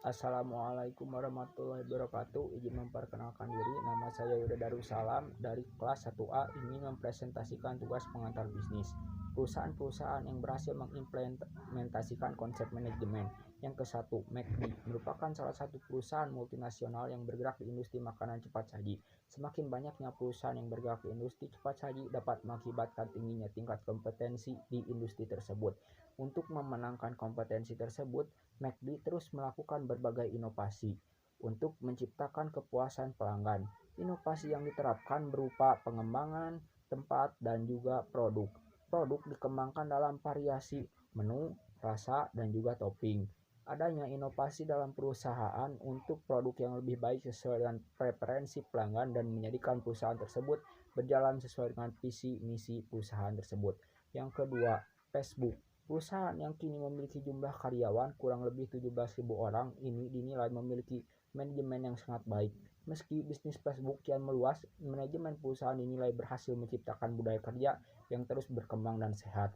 Assalamualaikum warahmatullahi wabarakatuh. Izin memperkenalkan diri, nama saya Yuda Darussalam dari kelas 1A, ingin mempresentasikan tugas pengantar bisnis. Perusahaan-perusahaan yang berhasil mengimplementasikan konsep manajemen. Yang ke-1, McD merupakan salah satu perusahaan multinasional yang bergerak di industri makanan cepat saji. Semakin banyaknya perusahaan yang bergerak di industri cepat saji dapat mengakibatkan tingginya tingkat kompetensi di industri tersebut. Untuk memenangkan kompetensi tersebut, McD terus melakukan berbagai inovasi untuk menciptakan kepuasan pelanggan. Inovasi yang diterapkan berupa pengembangan tempat dan juga produk. Produk dikembangkan dalam variasi menu, rasa, dan juga topping. Adanya inovasi dalam perusahaan untuk produk yang lebih baik sesuai dengan preferensi pelanggan dan menjadikan perusahaan tersebut berjalan sesuai dengan visi misi perusahaan tersebut. Yang kedua, Facebook. Perusahaan yang kini memiliki jumlah karyawan kurang lebih 17.000 orang ini dinilai memiliki manajemen yang sangat baik. Meski bisnis Facebook kian meluas, manajemen perusahaan dinilai berhasil menciptakan budaya kerja yang terus berkembang dan sehat.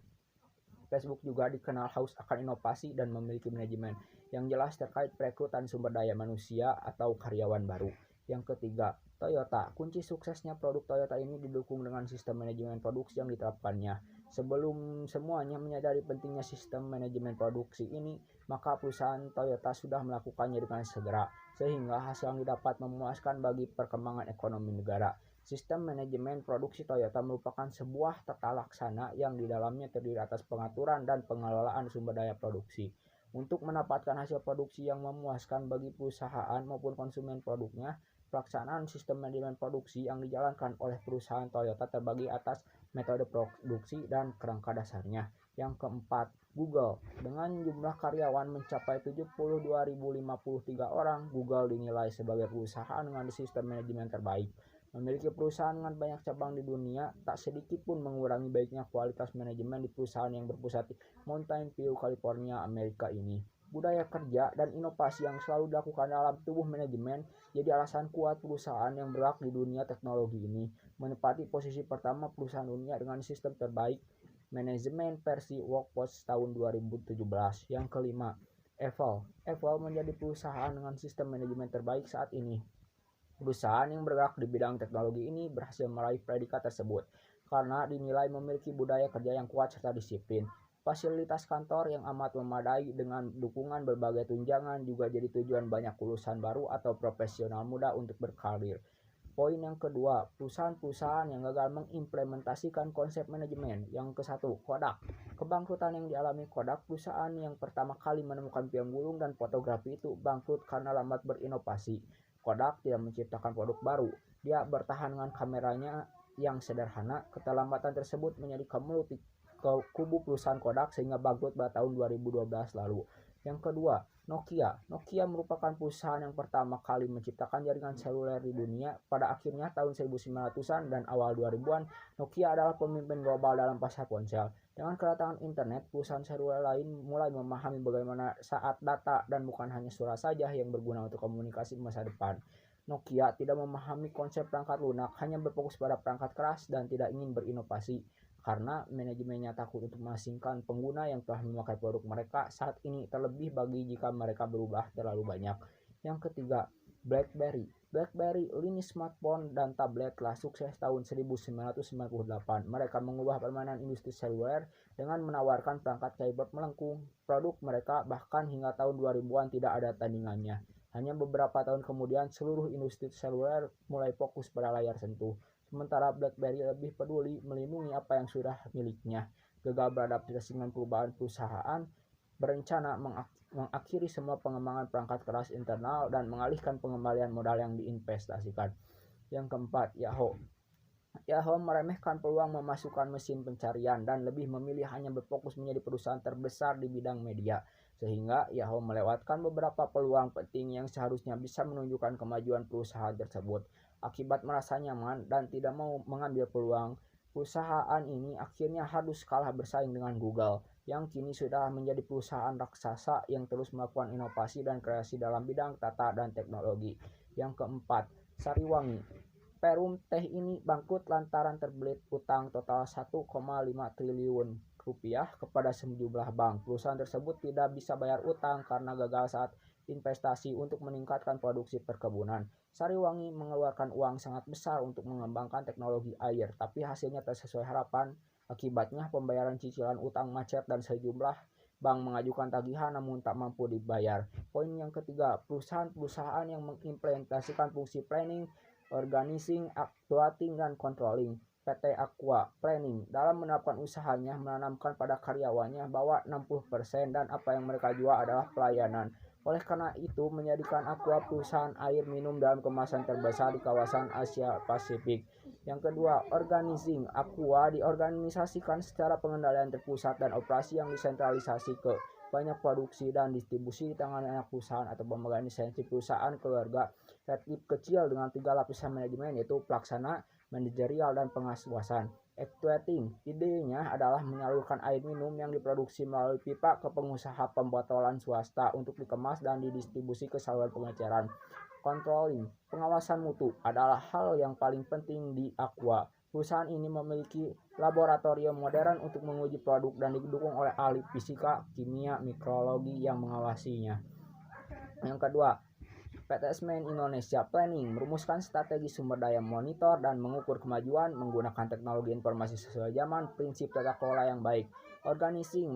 Facebook juga dikenal haus akan inovasi dan memiliki manajemen yang jelas terkait perekrutan sumber daya manusia atau karyawan baru. Yang ketiga, Toyota. Kunci suksesnya produk Toyota ini didukung dengan sistem manajemen produksi yang diterapkannya. Sebelum semuanya menyadari pentingnya sistem manajemen produksi ini, maka perusahaan Toyota sudah melakukannya dengan segera, sehingga hasil yang didapat memuaskan bagi perkembangan ekonomi negara. Sistem manajemen produksi Toyota merupakan sebuah tata laksana yang di dalamnya terdiri atas pengaturan dan pengelolaan sumber daya produksi. Untuk mendapatkan hasil produksi yang memuaskan bagi perusahaan maupun konsumen produknya, pelaksanaan sistem manajemen produksi yang dijalankan oleh perusahaan Toyota terbagi atas metode produksi dan kerangka dasarnya. Yang keempat, Google. Dengan jumlah karyawan mencapai 72.053 orang, Google dinilai sebagai perusahaan dengan sistem manajemen terbaik. Memiliki perusahaan dengan banyak cabang di dunia, tak sedikit pun mengurangi baiknya kualitas manajemen di perusahaan yang berpusat di Mountain View, California, Amerika ini. Budaya kerja dan inovasi yang selalu dilakukan dalam tubuh manajemen jadi alasan kuat perusahaan yang bergerak di dunia teknologi ini menempati posisi pertama perusahaan dunia dengan sistem terbaik manajemen versi Workforce tahun 2017. Yang kelima, Apple. Apple menjadi perusahaan dengan sistem manajemen terbaik saat ini. Perusahaan yang bergerak di bidang teknologi ini berhasil meraih predikat tersebut karena dinilai memiliki budaya kerja yang kuat serta disiplin. Fasilitas kantor yang amat memadai dengan dukungan berbagai tunjangan juga jadi tujuan banyak lulusan baru atau profesional muda untuk berkarir. Poin yang kedua, perusahaan-perusahaan yang gagal mengimplementasikan konsep manajemen. Yang ke-1, Kodak. Kebangkrutan yang dialami Kodak, perusahaan yang pertama kali menemukan film gulung dan fotografi itu bangkrut karena lambat berinovasi. Kodak tidak menciptakan produk baru. Dia bertahan dengan kameranya yang sederhana. Keterlambatan tersebut menjadi kemelut ke kubu perusahaan Kodak sehingga bangkrut pada tahun 2012 lalu. Yang kedua, Nokia. Nokia merupakan perusahaan yang pertama kali menciptakan jaringan seluler di dunia. Pada akhirnya tahun 1900-an dan awal 2000-an, Nokia adalah pemimpin global dalam pasar ponsel. Dengan kedatangan internet, perusahaan seluler lain mulai memahami bagaimana saat data dan bukan hanya suara saja yang berguna untuk komunikasi masa depan. Nokia tidak memahami konsep perangkat lunak, hanya berfokus pada perangkat keras dan tidak ingin berinovasi karena manajemennya takut untuk mengasingkan pengguna yang telah memakai produk mereka saat ini, terlebih bagi jika mereka berubah terlalu banyak. Yang ketiga, BlackBerry. BlackBerry, lini smartphone dan tablet telah sukses tahun 1998. Mereka mengubah permainan industri seluler dengan menawarkan perangkat keyboard melengkung. Produk mereka bahkan hingga tahun 2000-an tidak ada tandingannya. Hanya beberapa tahun kemudian, seluruh industri seluler mulai fokus pada layar sentuh. Sementara BlackBerry lebih peduli melindungi apa yang sudah miliknya. Gagal beradaptasi dengan perubahan perusahaan, berencana mengakhiri semua pengembangan perangkat keras internal dan mengalihkan pengembalian modal yang diinvestasikan. Yang keempat, Yahoo. Yahoo meremehkan peluang memasukkan mesin pencarian dan lebih memilih hanya berfokus menjadi perusahaan terbesar di bidang media, sehingga Yahoo melewatkan beberapa peluang penting yang seharusnya bisa menunjukkan kemajuan perusahaan tersebut. Akibat merasa nyaman dan tidak mau mengambil peluang, perusahaan ini akhirnya harus kalah bersaing dengan Google, yang kini sudah menjadi perusahaan raksasa yang terus melakukan inovasi dan kreasi dalam bidang data dan teknologi. Yang keempat, Sariwangi. Perum Teh ini bangkrut lantaran terbelit utang total 1,5 triliun rupiah kepada sejumlah bank. Perusahaan tersebut tidak bisa bayar utang karena gagal saat investasi untuk meningkatkan produksi perkebunan. Sariwangi mengeluarkan uang sangat besar untuk mengembangkan teknologi air, tapi hasilnya tak sesuai harapan. Akibatnya pembayaran cicilan utang macet dan sejumlah bank mengajukan tagihan namun tak mampu dibayar. Poin yang ketiga, perusahaan-perusahaan yang mengimplementasikan fungsi planning, organizing, actuating, dan controlling. PT Aqua Planning dalam menerapkan usahanya menanamkan pada karyawannya bahwa 60% dan apa yang mereka jual adalah pelayanan. Oleh karena itu, menjadikan Aqua perusahaan air minum dalam kemasan terbesar di kawasan Asia Pasifik. Yang kedua, organizing. Aqua diorganisasikan secara pengendalian terpusat dan operasi yang disentralisasi ke banyak produksi dan distribusi di tangan anak perusahaan atau organisasi perusahaan keluarga relatif kecil dengan 3 lapisan manajemen, yaitu pelaksana, manajerial, dan pengawasan. Actuating, idenya adalah menyalurkan air minum yang diproduksi melalui pipa ke pengusaha pembotolan swasta untuk dikemas dan didistribusi ke saluran pengecaran. Controlling, pengawasan mutu adalah hal yang paling penting di Aqua. Perusahaan ini memiliki laboratorium modern untuk menguji produk dan didukung oleh ahli fisika, kimia, mikrologi yang mengawasinya. Yang kedua, PT Semen Indonesia Planning merumuskan strategi sumber daya, monitor dan mengukur kemajuan menggunakan teknologi informasi sesuai zaman, prinsip tata kelola yang baik. Organizing,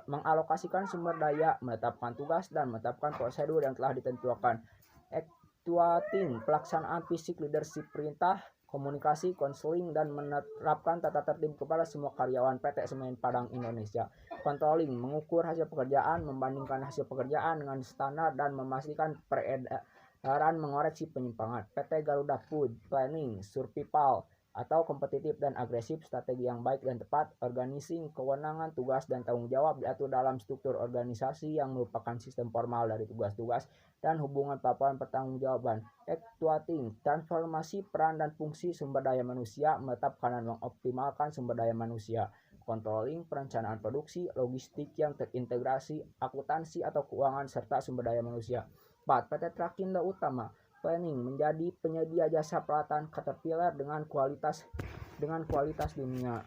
mengalokasikan sumber daya, menetapkan tugas, dan menetapkan prosedur yang telah ditentukan. Actuating, pelaksanaan fisik, leadership, perintah, komunikasi, konseling, dan menerapkan tata tertib kepada semua karyawan PT Semen Padang Indonesia. Controlling, mengukur hasil pekerjaan, membandingkan hasil pekerjaan dengan standar, dan memastikan peredaran mengoreksi penyimpangan. PT Garuda Food Planning, survival atau kompetitif dan agresif, strategi yang baik dan tepat. Organizing, kewenangan, tugas, dan tanggung jawab diatur dalam struktur organisasi yang merupakan sistem formal dari tugas-tugas dan hubungan pelaporan pertanggungjawaban. Actuating, transformasi peran dan fungsi sumber daya manusia, menetapkan dan mengoptimalkan sumber daya manusia. Controlling, perencanaan produksi, logistik yang terintegrasi, akuntansi atau keuangan, serta sumber daya manusia. 4. PT Trakindo Utama Planning menjadi penyedia jasa peralatan Caterpillar dengan kualitas dunia.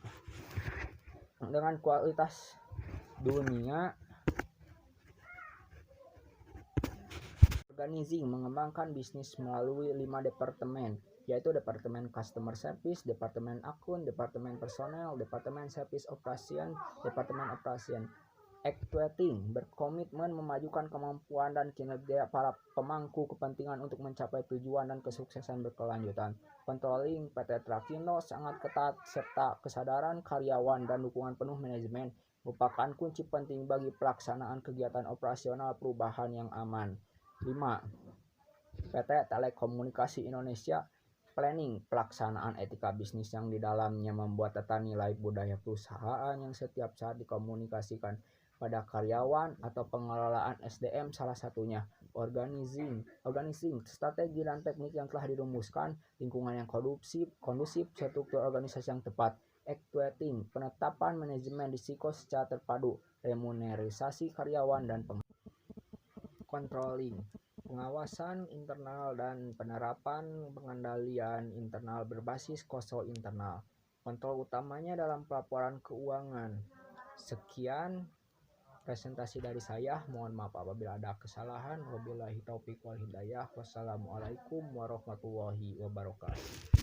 Organizing, mengembangkan bisnis melalui 5 departemen, yaitu Departemen Customer Service, Departemen Akun, Departemen Personel, Departemen Service Operation, Departemen Operation. Actuating, berkomitmen memajukan kemampuan dan kinerja para pemangku kepentingan untuk mencapai tujuan dan kesuksesan berkelanjutan. Controlling, PT Trakindo sangat ketat serta kesadaran karyawan dan dukungan penuh manajemen merupakan kunci penting bagi pelaksanaan kegiatan operasional perubahan yang aman. 5. PT Telekomunikasi Indonesia Planning, pelaksanaan etika bisnis yang di dalamnya membuat tata nilai budaya perusahaan yang setiap saat dikomunikasikan pada karyawan atau pengelolaan SDM salah satunya. Organizing, strategi dan teknik yang telah dirumuskan, lingkungan yang kondusif, struktur organisasi yang tepat. Actuating, penetapan manajemen risiko secara terpadu, remunerisasi karyawan dan Controlling, pengawasan internal dan penerapan pengendalian internal berbasis kontrol internal. Kontrol utamanya dalam pelaporan keuangan. Sekian presentasi dari saya, mohon maaf apabila ada kesalahan. Wabillahi taufiq wal hidayah. Wassalamualaikum warahmatullahi wabarakatuh.